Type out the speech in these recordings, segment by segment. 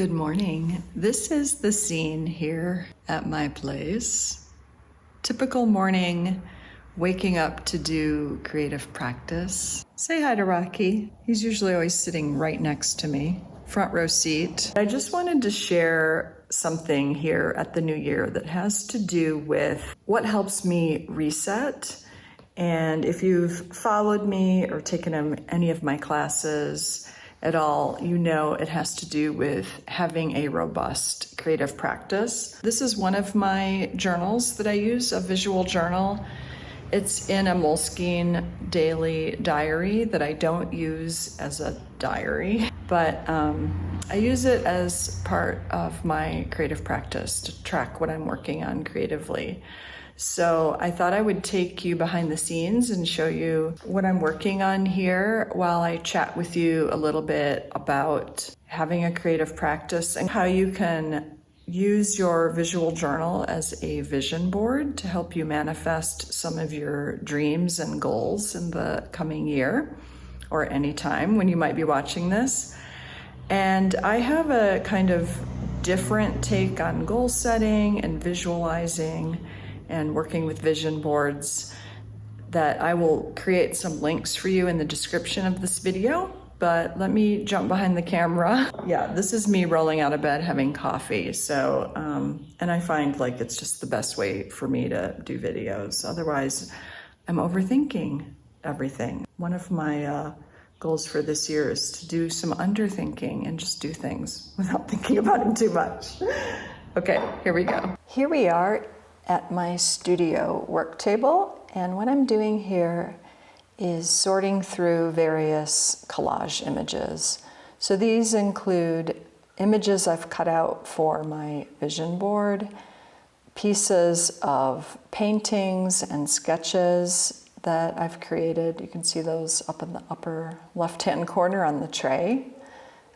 Good morning. This is the scene here at my place. Typical morning, waking up to do creative practice. Say hi to Rocky. He's usually always sitting right next to me, front row seat. I just wanted to share something here at the new year that has to do with what helps me reset. And if you've followed me or taken any of my classes at all, you know it has to do with having a robust creative practice. This is one of my journals that I use, a visual journal. It's in a Moleskine daily diary that I don't use as a diary, but I use it as part of my creative practice to track what I'm working on creatively. So I thought I would take you behind the scenes and show you what I'm working on here while I chat with you a little bit about having a creative practice and how you can use your visual journal as a vision board to help you manifest some of your dreams and goals in the coming year or any time when you might be watching this. And I have a kind of different take on goal setting and visualizing and working with vision boards that I will create some links for you in the description of this video. But let me jump behind the camera. Yeah, this is me rolling out of bed having coffee. So, and I find like it's just the best way for me to do videos. Otherwise, I'm overthinking everything. One of my goals for this year is to do some underthinking and just do things without thinking about them too much. Okay, here we go. Here we are at my studio work table, and what I'm doing here is sorting through various collage images. So these include images I've cut out for my vision board, pieces of paintings and sketches that I've created. You can see those up in the upper left-hand corner on the tray.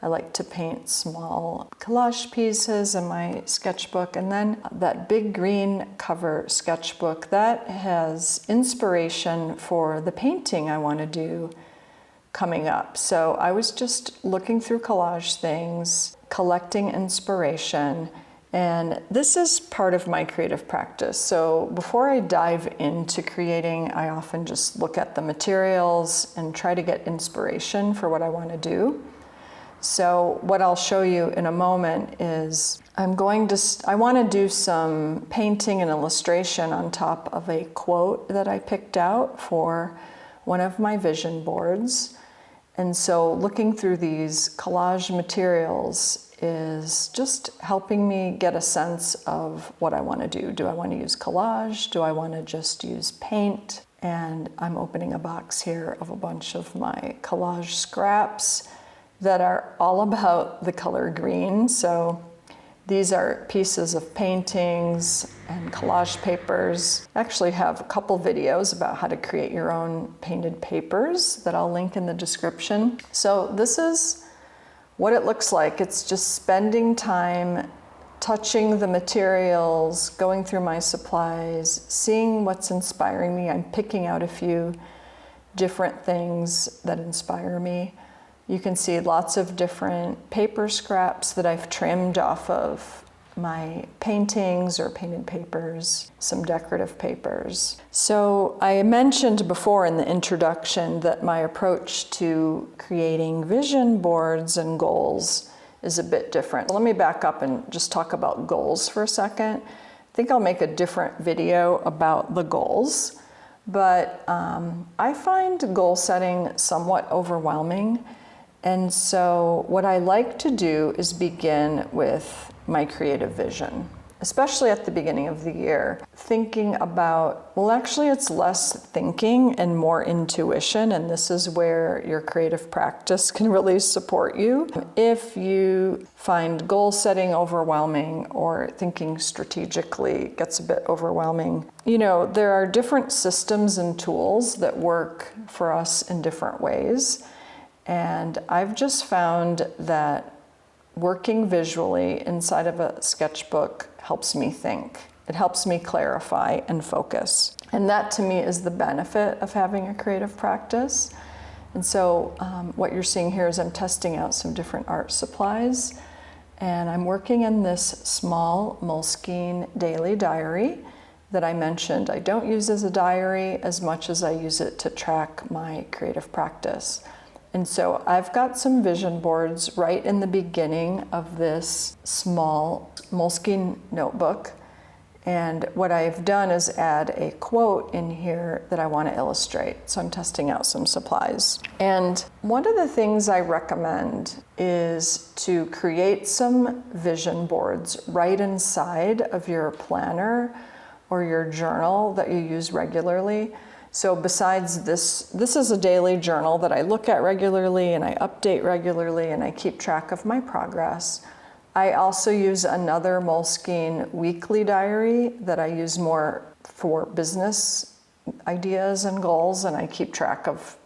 I like to paint small collage pieces in my sketchbook, and then that big green cover sketchbook that has inspiration for the painting I want to do coming up. So I was just looking through collage things, collecting inspiration, and this is part of my creative practice. So before I dive into creating, I often just look at the materials and try to get inspiration for what I want to do. So what I'll show you in a moment is I want to do some painting and illustration on top of a quote that I picked out for one of my vision boards. And so looking through these collage materials is just helping me get a sense of what I want to do. Do I want to use collage? Do I want to just use paint? And I'm opening a box here of a bunch of my collage scraps that are all about the color green. So these are pieces of paintings and collage papers. I actually have a couple videos about how to create your own painted papers that I'll link in the description. So this is what it looks like. It's just spending time touching the materials, going through my supplies, seeing what's inspiring me. I'm picking out a few different things that inspire me. You can see lots of different paper scraps that I've trimmed off of my paintings or painted papers, some decorative papers. So I mentioned before in the introduction that my approach to creating vision boards and goals is a bit different. Let me back up and just talk about goals for a second. I think I'll make a different video about the goals, but I find goal setting somewhat overwhelming. And so what I like to do is begin with my creative vision, especially at the beginning of the year, thinking about, well, actually it's less thinking and more intuition, and this is where your creative practice can really support you. If you find goal setting overwhelming or thinking strategically gets a bit overwhelming, you know, there are different systems and tools that work for us in different ways. And I've just found that working visually inside of a sketchbook helps me think. It helps me clarify and focus. And that to me is the benefit of having a creative practice. And so what you're seeing here is I'm testing out some different art supplies And I'm working in this small Moleskine daily diary that I mentioned. I don't use as a diary as much as I use it to track my creative practice. And so I've got some vision boards right in the beginning of this small Moleskine notebook. And what I've done is add a quote in here that I want to illustrate. So I'm testing out some supplies. And one of the things I recommend is to create some vision boards right inside of your planner or your journal that you use regularly. So besides this is a daily journal that I look at regularly and I update regularly and I keep track of my progress. I also use another Moleskine weekly diary that I use more for business ideas and goals, and I keep track of,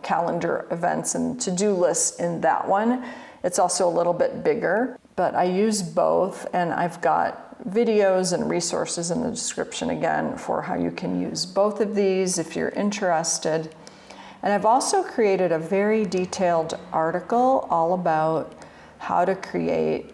calendar events and to-do lists in that one. It's also a little bit bigger, but I use both, and I've got videos and resources in the description again for how you can use both of these if you're interested. And I've also created a very detailed article all about how to create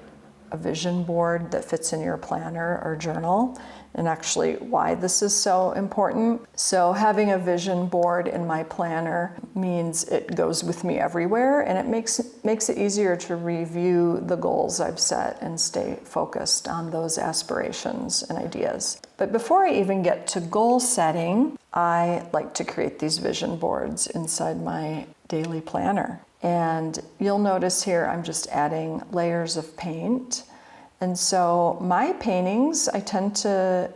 a vision board that fits in your planner or journal, and actually why this is so important. So having a vision board in my planner means it goes with me everywhere, and it makes it easier to review the goals I've set and stay focused on those aspirations and ideas. But before I even get to goal setting, I like to create these vision boards inside my daily planner. And you'll notice here I'm just adding layers of paint. And so my paintings, I tend to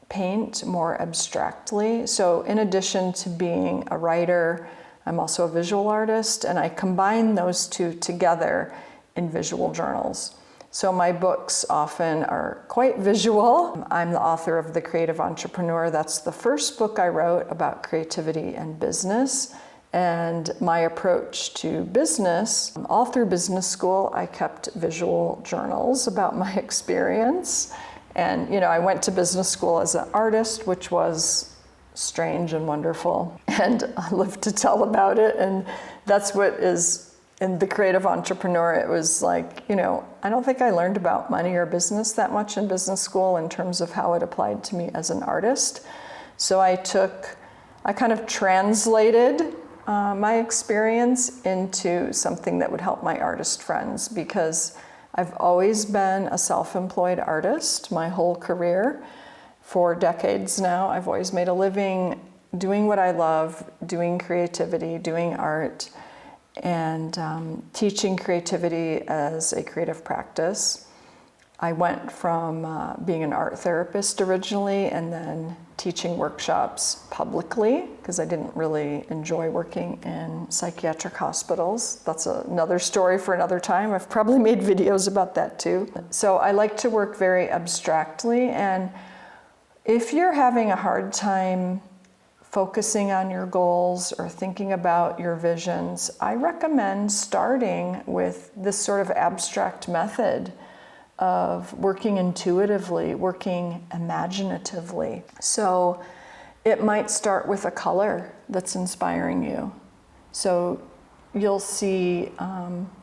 paint more abstractly. So in addition to being a writer, I'm also a visual artist, and I combine those two together in visual journals. So my books often are quite visual. I'm the author of The Creative Entrepreneur. That's the first book I wrote about creativity and business. And my approach to business, all through business school, I kept visual journals about my experience. And, I went to business school as an artist, which was strange and wonderful. And I live to tell about it. And that's what is in The Creative Entrepreneur. It was like, I don't think I learned about money or business that much in business school in terms of how it applied to me as an artist. So I kind of translated my experience into something that would help my artist friends, because I've always been a self-employed artist my whole career. For decades now, I've always made a living doing what I love, doing creativity, doing art, and teaching creativity as a creative practice. I went from being an art therapist originally and then teaching workshops publicly because I didn't really enjoy working in psychiatric hospitals. That's another story for another time. I've probably made videos about that too. So I like to work very abstractly, and if you're having a hard time focusing on your goals or thinking about your visions, I recommend starting with this sort of abstract method of working intuitively, working imaginatively. So it might start with a color that's inspiring you. So you'll see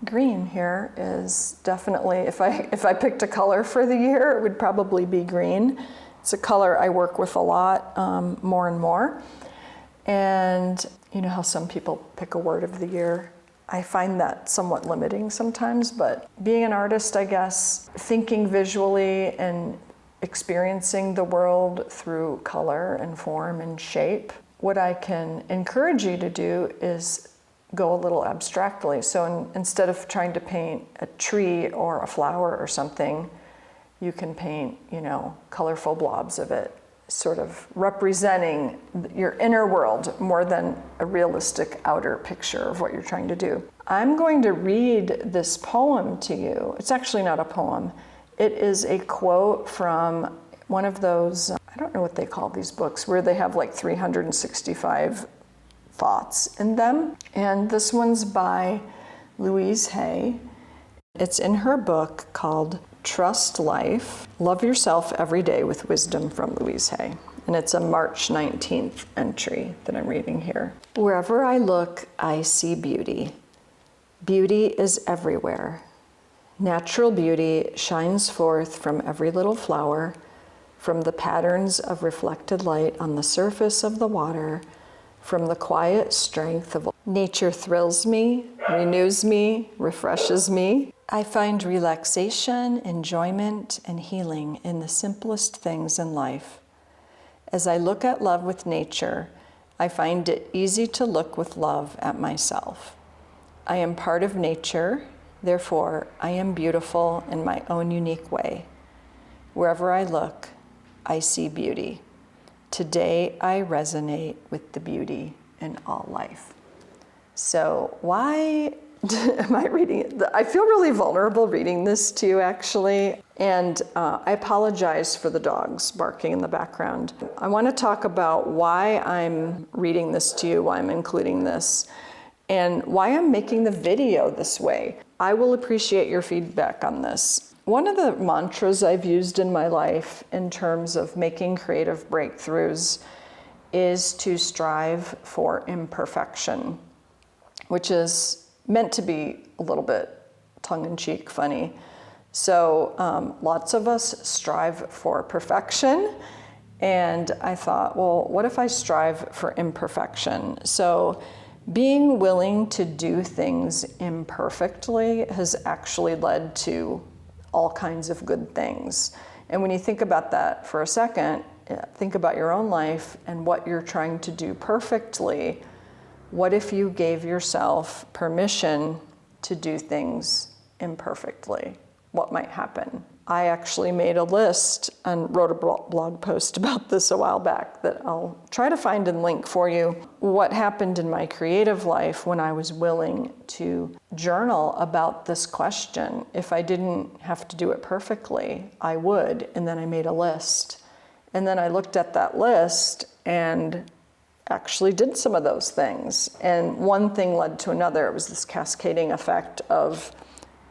green here is definitely, if I picked a color for the year, it would probably be green. It's a color I work with a lot, more and more. And you know how some people pick a word of the year? I find that somewhat limiting sometimes, but being an artist, I guess, thinking visually and experiencing the world through color and form and shape, what I can encourage you to do is go a little abstractly. So instead of trying to paint a tree or a flower or something, you can paint, colorful blobs of it, sort of representing your inner world more than a realistic outer picture of what you're trying to do. I'm going to read this poem to you. It's actually not a poem. It is a quote from one of those, I don't know what they call these books, where they have like 365 thoughts in them. And this one's by Louise Hay. It's in her book called Trust Life, Love Yourself Every Day with Wisdom from Louise Hay. And it's a March 19th entry that I'm reading here. Wherever I look, I see beauty. Beauty is everywhere. Natural beauty shines forth from every little flower, from the patterns of reflected light on the surface of the water, from the quiet strength of nature thrills me, renews me, refreshes me. I find relaxation, enjoyment, and healing in the simplest things in life. As I look at love with nature, I find it easy to look with love at myself. I am part of nature, therefore I am beautiful in my own unique way. Wherever I look, I see beauty. Today I resonate with the beauty in all life. So why am I reading it? I feel really vulnerable reading this to you, actually. And I apologize for the dogs barking in the background. I want to talk about why I'm reading this to you, why I'm including this, and why I'm making the video this way. I will appreciate your feedback on this. One of the mantras I've used in my life in terms of making creative breakthroughs is to strive for imperfection, which is meant to be a little bit tongue-in-cheek funny. So lots of us strive for perfection, and I thought, well, what if I strive for imperfection? So being willing to do things imperfectly has actually led to all kinds of good things. And when you think about that for a second, think about your own life and what you're trying to do perfectly. What if you gave yourself permission to do things imperfectly? What might happen? I actually made a list and wrote a blog post about this a while back that I'll try to find and link for you. What happened in my creative life when I was willing to journal about this question. If I didn't have to do it perfectly, I would. And then I made a list. And then I looked at that list and actually did some of those things. And one thing led to another. It was this cascading effect of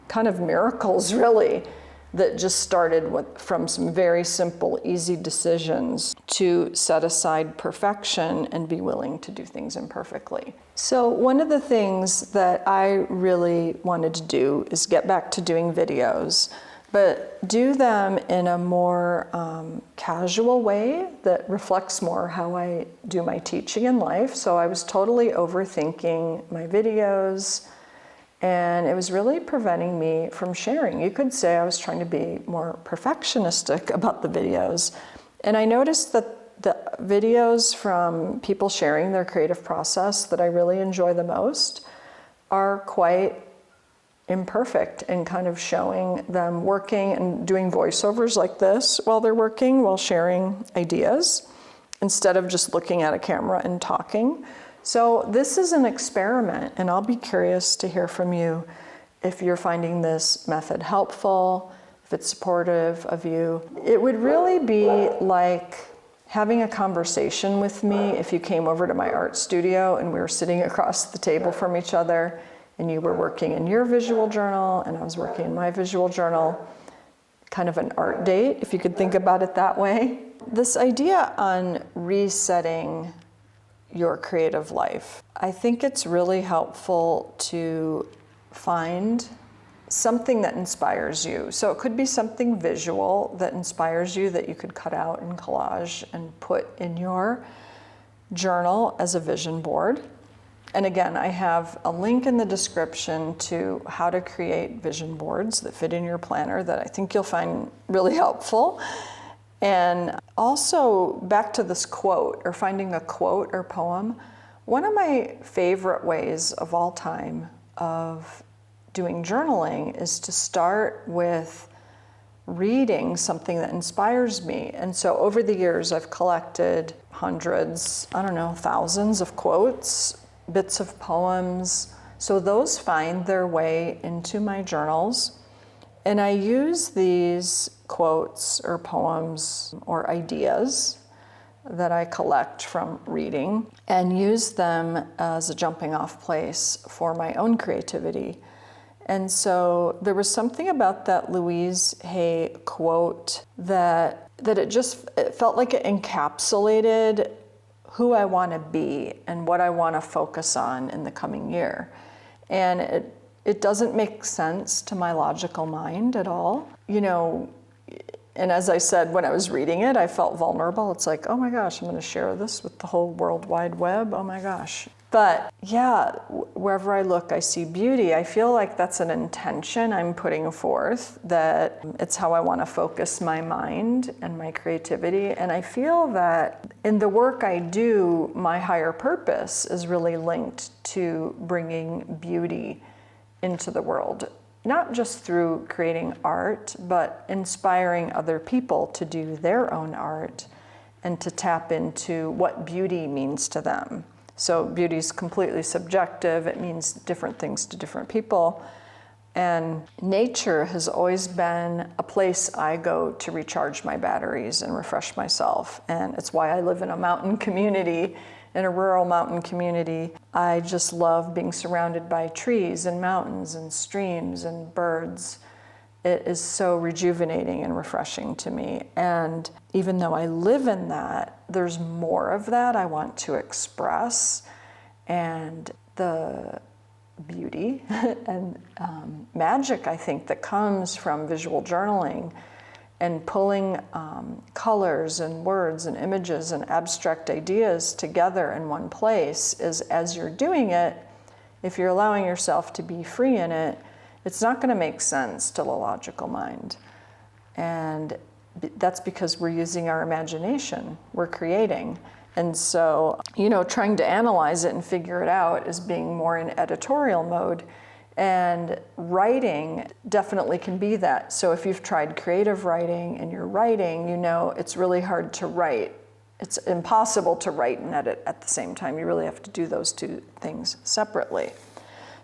kind of miracles, really, that just started from some very simple, easy decisions to set aside perfection and be willing to do things imperfectly. So one of the things that I really wanted to do is get back to doing videos, but do them in a more casual way that reflects more how I do my teaching in life. So I was totally overthinking my videos, and it was really preventing me from sharing. You could say I was trying to be more perfectionistic about the videos. And I noticed that the videos from people sharing their creative process that I really enjoy the most are quite imperfect and kind of showing them working and doing voiceovers like this while they're working, while sharing ideas, instead of just looking at a camera and talking. So this is an experiment, and I'll be curious to hear from you if you're finding this method helpful, if it's supportive of you. It would really be like having a conversation with me if you came over to my art studio and we were sitting across the table from each other and you were working in your visual journal and I was working in my visual journal, kind of an art date, if you could think about it that way. This idea on resetting your creative life. I think it's really helpful to find something that inspires you. So it could be something visual that inspires you that you could cut out in collage and put in your journal as a vision board. And again, I have a link in the description to how to create vision boards that fit in your planner that I think you'll find really helpful. And also back to this quote, or finding a quote or poem. One of my favorite ways of all time of doing journaling is to start with reading something that inspires me. And so over the years, I've collected hundreds, thousands of quotes, bits of poems. So those find their way into my journals. And I use these quotes or poems or ideas that I collect from reading and use them as a jumping off place for my own creativity. And so there was something about that Louise Hay quote that it felt like it encapsulated who I want to be and what I want to focus on in the coming year. And it doesn't make sense to my logical mind at all. You know, and as I said, when I was reading it, I felt vulnerable. It's like, oh my gosh, I'm going to share this with the whole World Wide Web. Oh my gosh. But yeah, wherever I look, I see beauty. I feel like that's an intention I'm putting forth, that it's how I want to focus my mind and my creativity. And I feel that in the work I do, my higher purpose is really linked to bringing beauty into the world. Not just through creating art, but inspiring other people to do their own art and to tap into what beauty means to them. So beauty is completely subjective. It means different things to different people. And nature has always been a place I go to recharge my batteries and refresh myself. And it's why I live in a mountain community, in a rural mountain community. I just love being surrounded by trees and mountains and streams and birds. It is so rejuvenating and refreshing to me. And even though I live in that, there's more of that I want to express. And the beauty and magic, I think, that comes from visual journaling and pulling colors and words and images and abstract ideas together in one place is, as you're doing it, if you're allowing yourself to be free in it, it's not going to make sense to the logical mind. And that's because we're using our imagination, we're creating. And so, you know, trying to analyze it and figure it out is being more in editorial mode. And writing definitely can be that. So if you've tried creative writing and you're writing, you know it's really hard to write. It's impossible to write and edit at the same time. You really have to do those two things separately.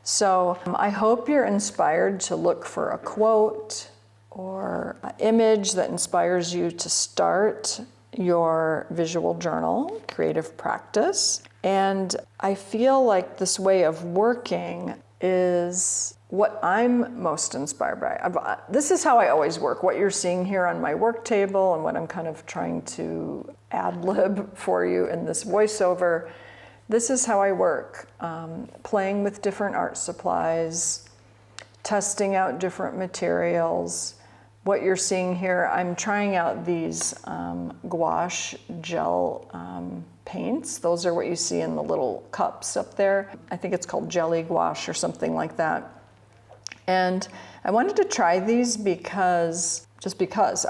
So I hope you're inspired to look for a quote or an image that inspires you to start your visual journal creative practice. And I feel like this way of working is what I'm most inspired by. This is how I always work. What you're seeing here on my work table and what I'm kind of trying to ad-lib for you in this voiceover, this is how I work. Playing with different art supplies, testing out different materials. What you're seeing here, I'm trying out these gouache gel paints. Those are what you see in the little cups up there. I think it's called jelly gouache or something like that. And I wanted to try these because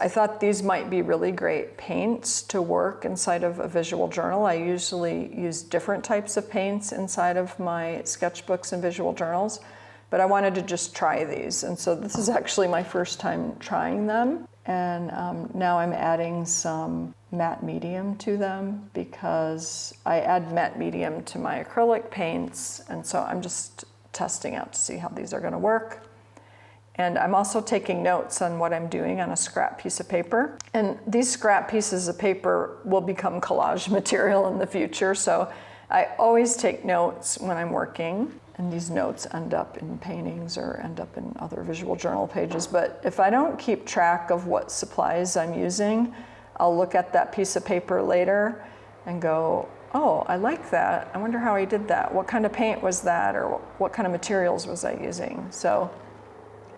I thought these might be really great paints to work inside of a visual journal. I usually use different types of paints inside of my sketchbooks and visual journals, but I wanted to just try these. And so this is actually my first time trying them. And now I'm adding some matte medium to them because I add matte medium to my acrylic paints. And so I'm just testing out to see how these are going to work. And I'm also taking notes on what I'm doing on a scrap piece of paper. And these scrap pieces of paper will become collage material in the future. So I always take notes when I'm working. And these notes end up in paintings or end up in other visual journal pages. But if I don't keep track of what supplies I'm using, I'll look at that piece of paper later and go, oh, I like that. I wonder how I did that. What kind of paint was that? Or what kind of materials was I using? So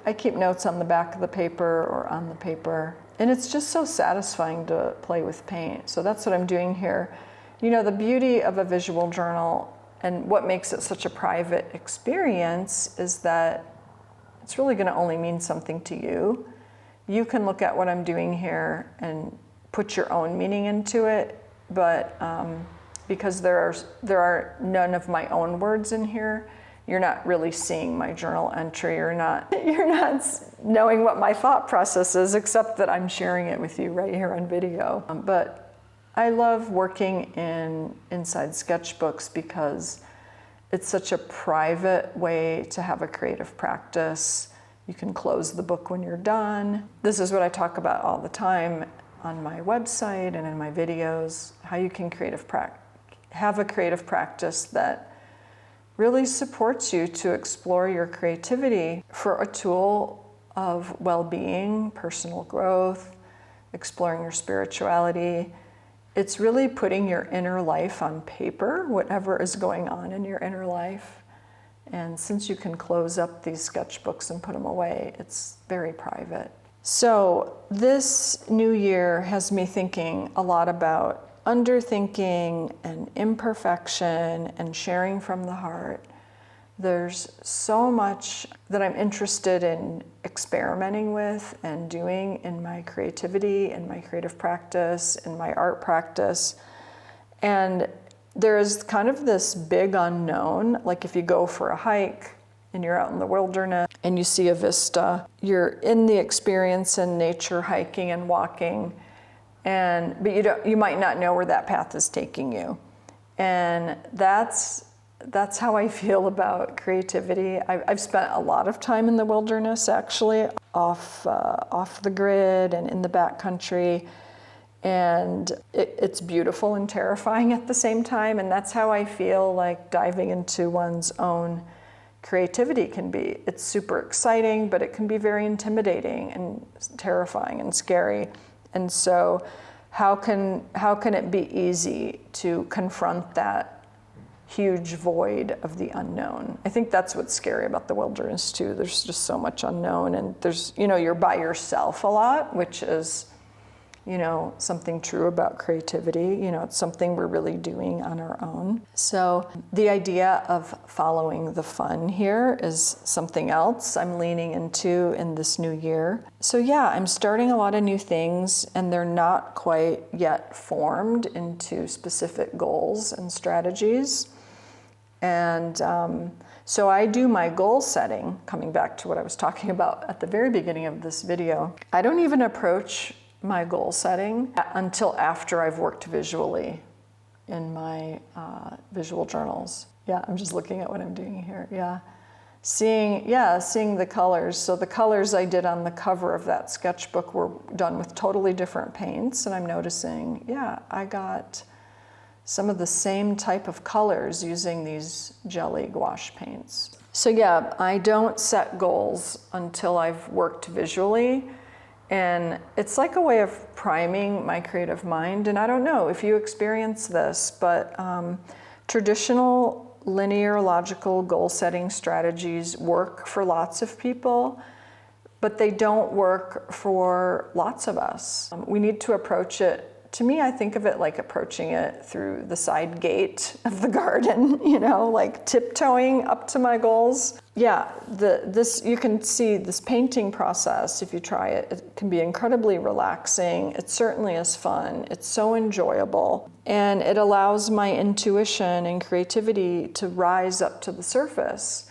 I keep notes on the back of the paper or on the paper. And it's just so satisfying to play with paint. So that's what I'm doing here. You know, the beauty of a visual journal and what makes it such a private experience is that it's really going to only mean something to you. You can look at what I'm doing here and put your own meaning into it, but because there are none of my own words in here, you're not really seeing my journal entry. You're not knowing what my thought process is, except that I'm sharing it with you right here on video. But I love working inside sketchbooks because it's such a private way to have a creative practice. You can close the book when you're done. This is what I talk about all the time on my website and in my videos, how you can have a creative practice that really supports you to explore your creativity for a tool of well-being, personal growth, exploring your spirituality. It's really putting your inner life on paper, whatever is going on in your inner life, And since you can close up these sketchbooks and put them away, it's very private. So this new year has me thinking a lot about underthinking and imperfection and sharing from the heart. There's so much that I'm interested in experimenting with and doing in my creativity, in my creative practice, in my art practice. And there's kind of this big unknown, like if you go for a hike and you're out in the wilderness and you see a vista, you're in the experience in nature, hiking and walking, but you might not know where that path is taking you. And that's how I feel about creativity. I've spent a lot of time in the wilderness, actually, off the grid and in the backcountry. And it's beautiful and terrifying at the same time. And that's how I feel like diving into one's own creativity can be. It's super exciting, but it can be very intimidating and terrifying and scary. And so how can it be easy to confront that huge void of the unknown? I think that's what's scary about the wilderness too. There's just so much unknown, and you're by yourself a lot, which is, something true about creativity. It's something we're really doing on our own. So the idea of following the fun here is something else I'm leaning into in this new year. So yeah, I'm starting a lot of new things, and they're not quite yet formed into specific goals and strategies. And so I do my goal setting, coming back to what I was talking about at the very beginning of this video. I don't even approach my goal setting until after I've worked visually in my visual journals. Yeah, I'm just looking at what I'm doing here. Yeah, seeing the colors. So the colors I did on the cover of that sketchbook were done with totally different paints, and I'm noticing, I got some of the same type of colors using these jelly gouache paints. So yeah, I don't set goals until I've worked visually. And it's like a way of priming my creative mind. And I don't know if you experience this, but traditional linear logical goal setting strategies work for lots of people, but they don't work for lots of us. We need to approach it. To me, I think of it like approaching it through the side gate of the garden, like tiptoeing up to my goals. Yeah, you can see this painting process, if you try it, it can be incredibly relaxing. It certainly is fun. It's so enjoyable. And it allows my intuition and creativity to rise up to the surface.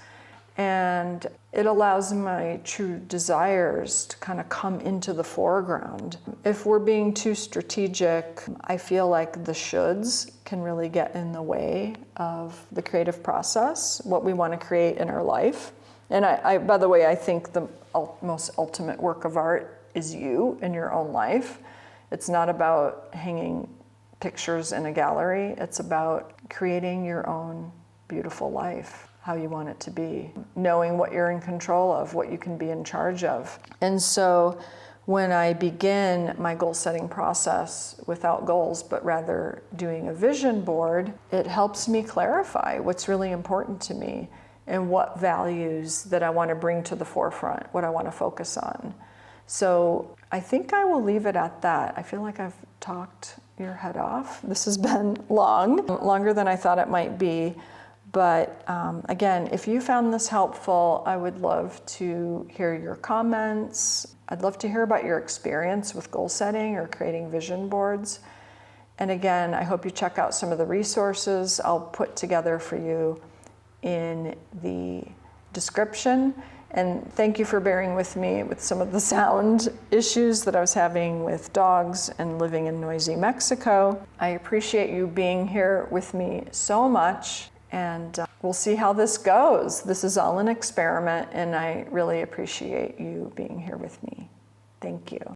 And it allows my true desires to kind of come into the foreground. If we're being too strategic, I feel like the shoulds can really get in the way of the creative process, what we want to create in our life. And I by the way, I think the most ultimate work of art is you in your own life. It's not about hanging pictures in a gallery. It's about creating your own beautiful life, how you want it to be, knowing what you're in control of, what you can be in charge of. And so when I begin my goal setting process without goals, but rather doing a vision board, it helps me clarify what's really important to me and what values that I want to bring to the forefront, what I want to focus on. So I think I will leave it at that. I feel like I've talked your head off. This has been longer than I thought it might be. But again, if you found this helpful, I would love to hear your comments. I'd love to hear about your experience with goal setting or creating vision boards. And again, I hope you check out some of the resources I'll put together for you in the description. And thank you for bearing with me with some of the sound issues that I was having with dogs and living in noisy Mexico. I appreciate you being here with me so much. And we'll see how this goes. This is all an experiment, and I really appreciate you being here with me. Thank you.